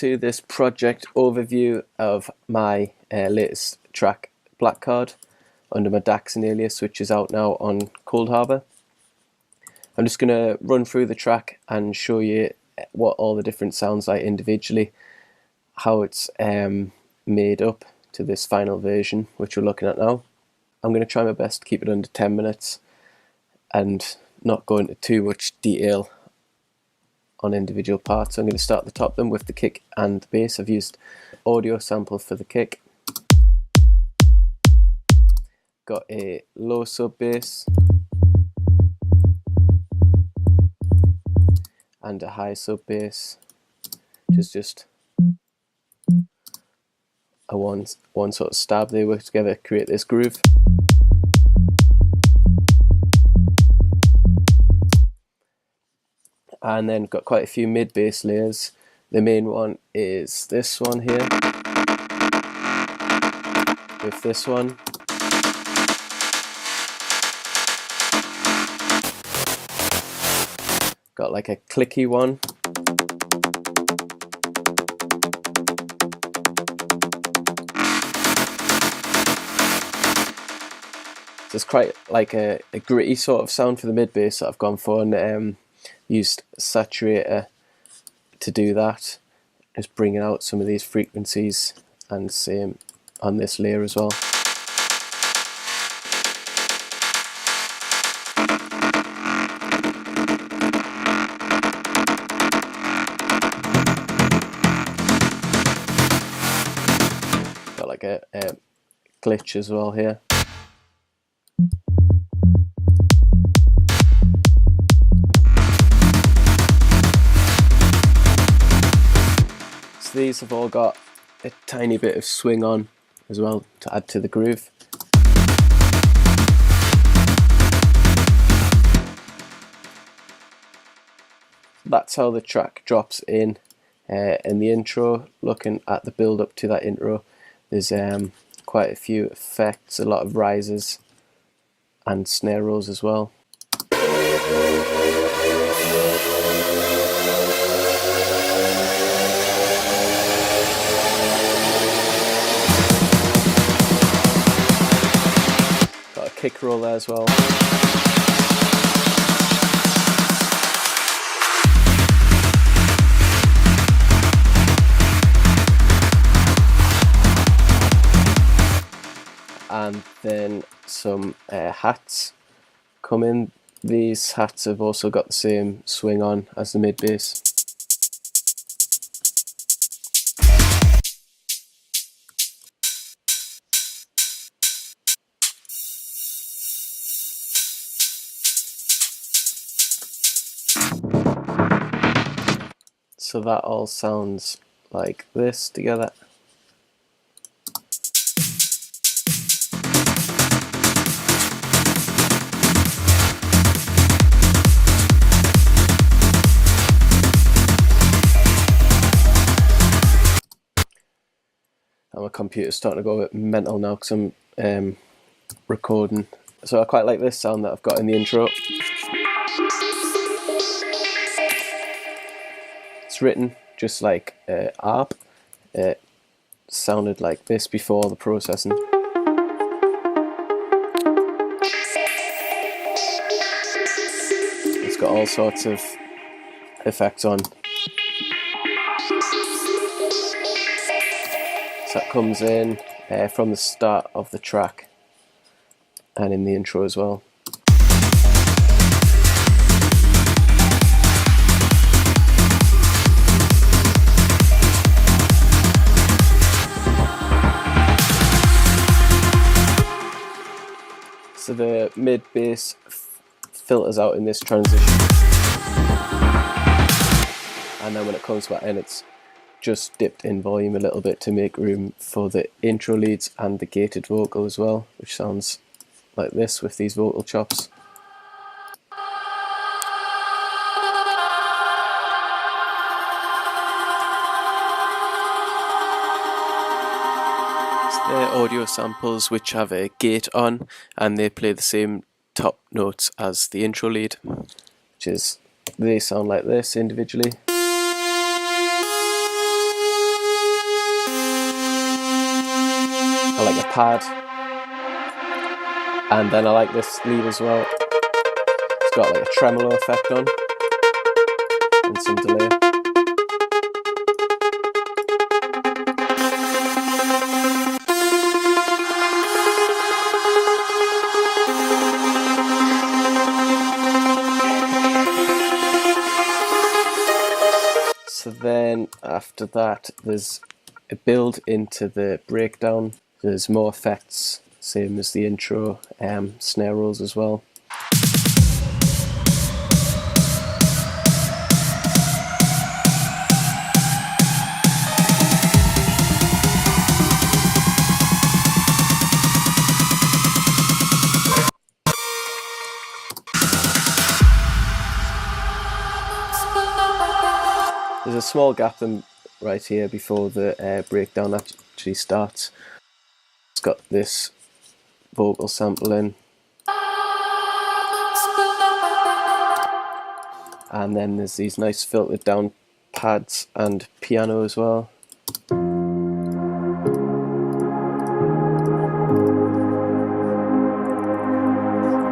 to this project overview of my latest track, Blackcard, under my Daxson alias, which is out now on Coldharbour. I'm just going to run through the track and show you what all the different sounds like individually, how it's made up to this final version, which we're looking at now. I'm going to try my best to keep it under 10 minutes and not go into too much detail on individual parts. I'm going to start at the top then with the kick and the bass. I've used audio sample for the kick. Got a low sub bass and a high sub bass, which is just a one sort of stab. They work together to create this groove. And then got quite a few mid bass layers. The main one is this one here, with this one. Got like a clicky one. So it's quite like a gritty sort of sound for the mid bass that I've gone for, and used saturator to do that, just bringing out some of these frequencies, and same on this layer as well. Got like a glitch as well here. These have all got a tiny bit of swing on as well to add to the groove. That's how the track drops in the intro. Looking at the build up to that intro, there's quite a few effects, a lot of rises and snare rolls as well. Kick roll there as well. And then some hats come in. These hats have also got the same swing on as the mid bass. So that all sounds like this together. And my computer's starting to go a bit mental now because I'm recording. So I quite like this sound that I've got in the intro. Written just like ARP. It sounded like this before the processing. It's got all sorts of effects on. So that comes in from the start of the track and in the intro as well. So the mid bass filters out in this transition, and then when it comes back in, it's just dipped in volume a little bit to make room for the intro leads and the gated vocal as well, which sounds like this with these vocal chops. They're audio samples which have a gate on, and they play the same top notes as the intro lead, which is, they sound like this individually. I like a pad, and then I like this lead as well. It's got like a tremolo effect on and some delay. So then after that, there's a build into the breakdown. There's more effects, same as the intro, snare rolls as well. There's a small gap right here before the breakdown actually starts. It's got this vocal sample in, and then there's these nice filtered down pads and piano as well.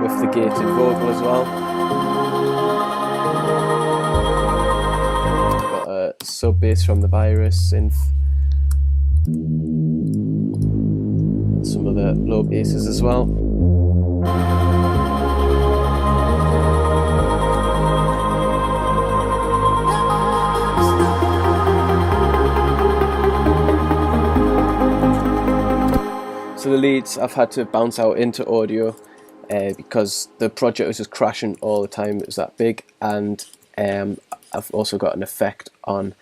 With the gated vocal as well. Got a sub bass from the Virus synth. Some of the low basses as well. So the leads I've had to bounce out into audio because the project was just crashing all the time. It was that big, and I've also got an effect on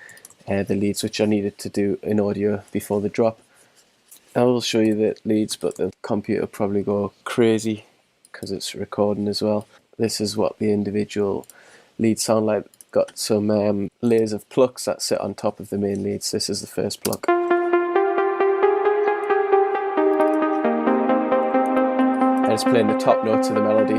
the leads which I needed to do in audio before the drop. I will show you the leads, but the computer will probably go crazy because it's recording as well. This is what the individual leads sound like. Got some layers of plucks that sit on top of the main leads. This is the first pluck. And it's playing the top notes of the melody.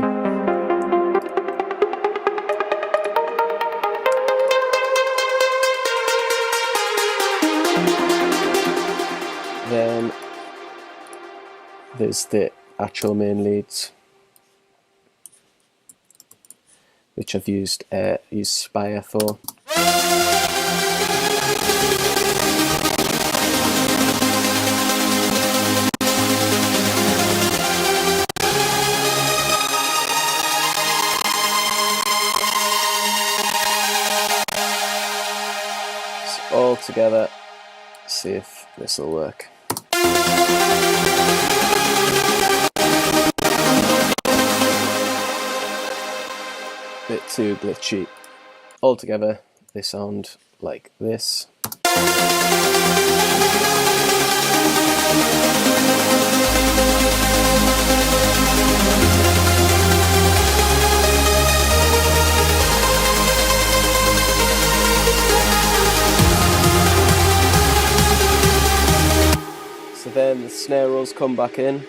Then there's the actual main leads, which I've used Spire for. So all together, see if this will work. Bit too glitchy. Altogether, they sound like this. So then the snare rolls come back in.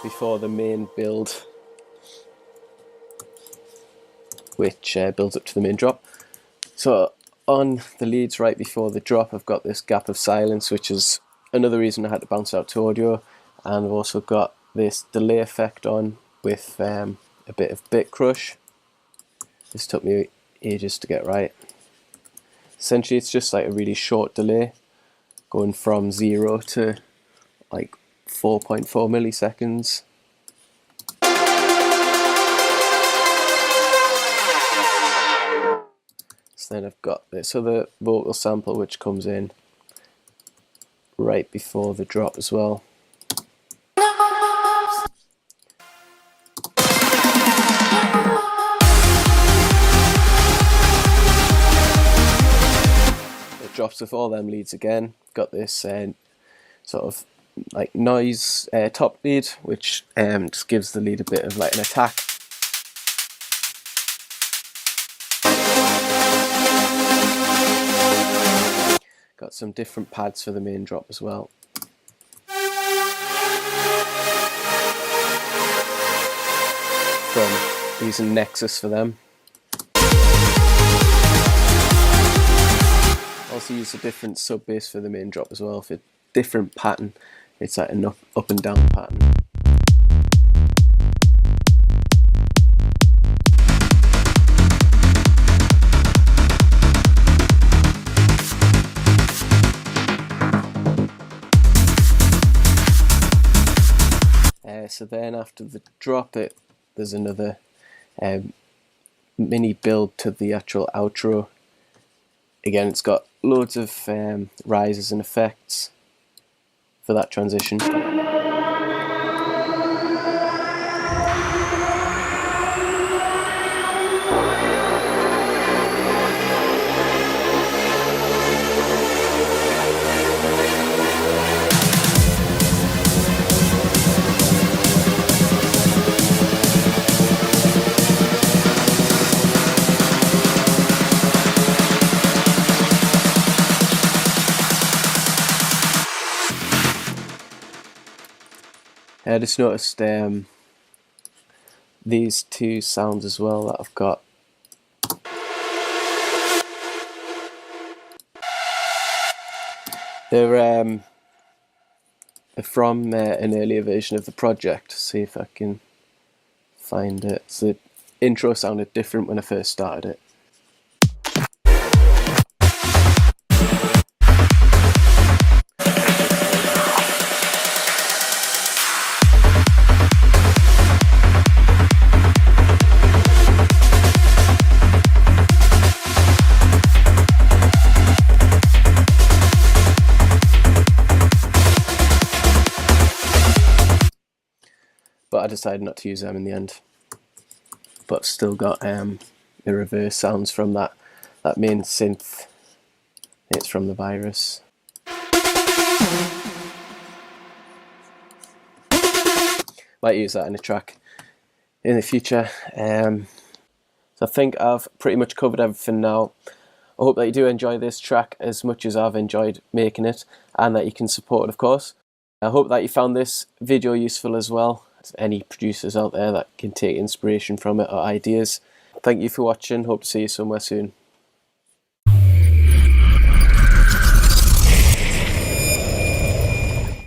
Before the main build, which builds up to the main drop. So on the leads right before the drop, I've got this gap of silence, which is another reason I had to bounce out to audio. And I've also got this delay effect on with a bit of bit crush. This took me ages to get right. Essentially it's just like a really short delay, going from 0 to like 4.4 milliseconds. So then I've got this other vocal sample which comes in right before the drop as well. It drops with all them leads again. Got this sort of like noise top lead, which just gives the lead a bit of like an attack. Got some different pads for the main drop as well. from using Nexus for them. Also use a different sub bass for the main drop as well, for a different pattern. It's like an up and down pattern. So then after the drop there's another mini build to the actual outro. Again, it's got loads of rises and effects for that transition. I just noticed these two sounds as well that I've got. They're from an earlier version of the project. See if I can find it. So the intro sounded different when I first started it. But I decided not to use them in the end. But I've still got the reverse sounds from that main synth. It's from the Virus. Might use that in a track in the future. So I think I've pretty much covered everything now. I hope that you do enjoy this track as much as I've enjoyed making it, and that you can support it, of course. I hope that you found this video useful as well. Any producers out there that can take inspiration from it or ideas. Thank you for watching. Hope to see you somewhere soon.